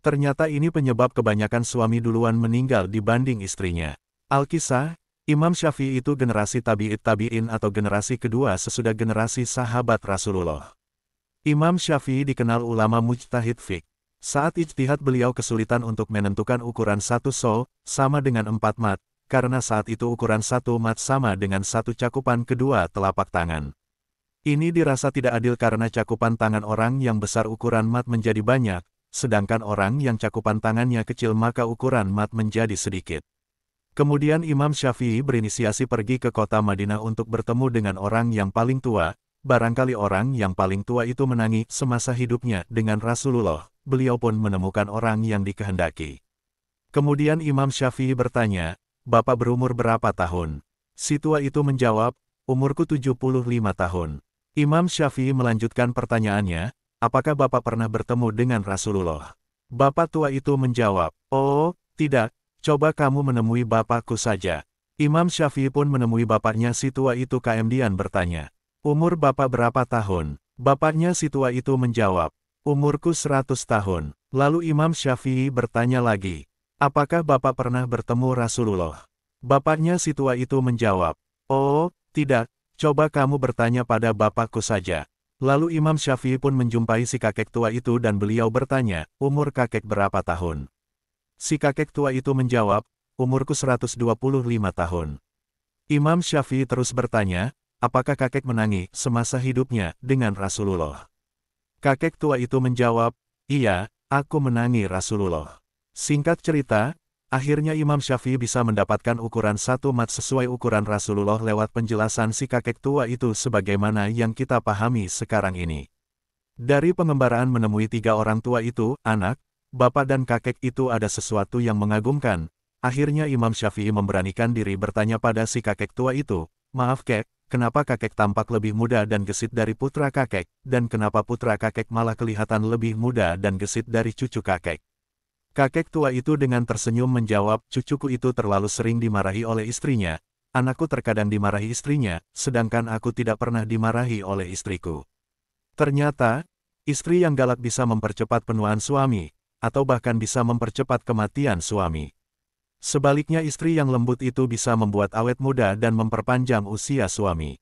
Ternyata ini penyebab kebanyakan suami duluan meninggal dibanding istrinya. Alkisah, Imam Syafi'i itu generasi tabi'it tabi'in atau generasi kedua sesudah generasi sahabat Rasulullah. Imam Syafi'i dikenal ulama mujtahid fiqh. Saat ijtihad beliau kesulitan untuk menentukan ukuran satu sol, sama dengan 4 mat, karena saat itu ukuran 1 mat sama dengan 1 cakupan kedua telapak tangan. Ini dirasa tidak adil karena cakupan tangan orang yang besar ukuran mat menjadi banyak, sedangkan orang yang cakupan tangannya kecil maka ukuran mat menjadi sedikit. Kemudian Imam Syafi'i berinisiasi pergi ke kota Madinah untuk bertemu dengan orang yang paling tua. Barangkali orang yang paling tua itu menangi semasa hidupnya dengan Rasulullah, beliau pun menemukan orang yang dikehendaki. Kemudian Imam Syafi'i bertanya, "Bapak berumur berapa tahun?" Si tua itu menjawab, "Umurku 75 tahun." Imam Syafi'i melanjutkan pertanyaannya, "Apakah Bapak pernah bertemu dengan Rasulullah?" Bapak tua itu menjawab, "Oh, tidak, coba kamu menemui bapakku saja." Imam Syafi'i pun menemui bapaknya si tua itu kemudian bertanya, "Umur Bapak berapa tahun?" Bapaknya si tua itu menjawab, "Umurku 100 tahun." Lalu Imam Syafi'i bertanya lagi, "Apakah Bapak pernah bertemu Rasulullah?" Bapaknya si tua itu menjawab, "Oh, tidak, coba kamu bertanya pada bapakku saja." Lalu Imam Syafi'i pun menjumpai si kakek tua itu dan beliau bertanya, "Umur kakek berapa tahun?" Si kakek tua itu menjawab, "Umurku 125 tahun." Imam Syafi'i terus bertanya, "Apakah kakek menangi semasa hidupnya dengan Rasulullah?" Kakek tua itu menjawab, "Iya, aku menangi Rasulullah." Singkat cerita, akhirnya Imam Syafi'i bisa mendapatkan ukuran 1 mat sesuai ukuran Rasulullah lewat penjelasan si kakek tua itu sebagaimana yang kita pahami sekarang ini. Dari pengembaraan menemui 3 orang tua itu, anak, bapak dan kakek itu ada sesuatu yang mengagumkan. Akhirnya Imam Syafi'i memberanikan diri bertanya pada si kakek tua itu, "Maaf kek, kenapa kakek tampak lebih muda dan gesit dari putra kakek, dan kenapa putra kakek malah kelihatan lebih muda dan gesit dari cucu kakek?" Kakek tua itu dengan tersenyum menjawab, "Cucuku itu terlalu sering dimarahi oleh istrinya. Anakku terkadang dimarahi istrinya, sedangkan aku tidak pernah dimarahi oleh istriku." Ternyata, istri yang galak bisa mempercepat penuaan suami, atau bahkan bisa mempercepat kematian suami. Sebaliknya istri yang lembut itu bisa membuat awet muda dan memperpanjang usia suami.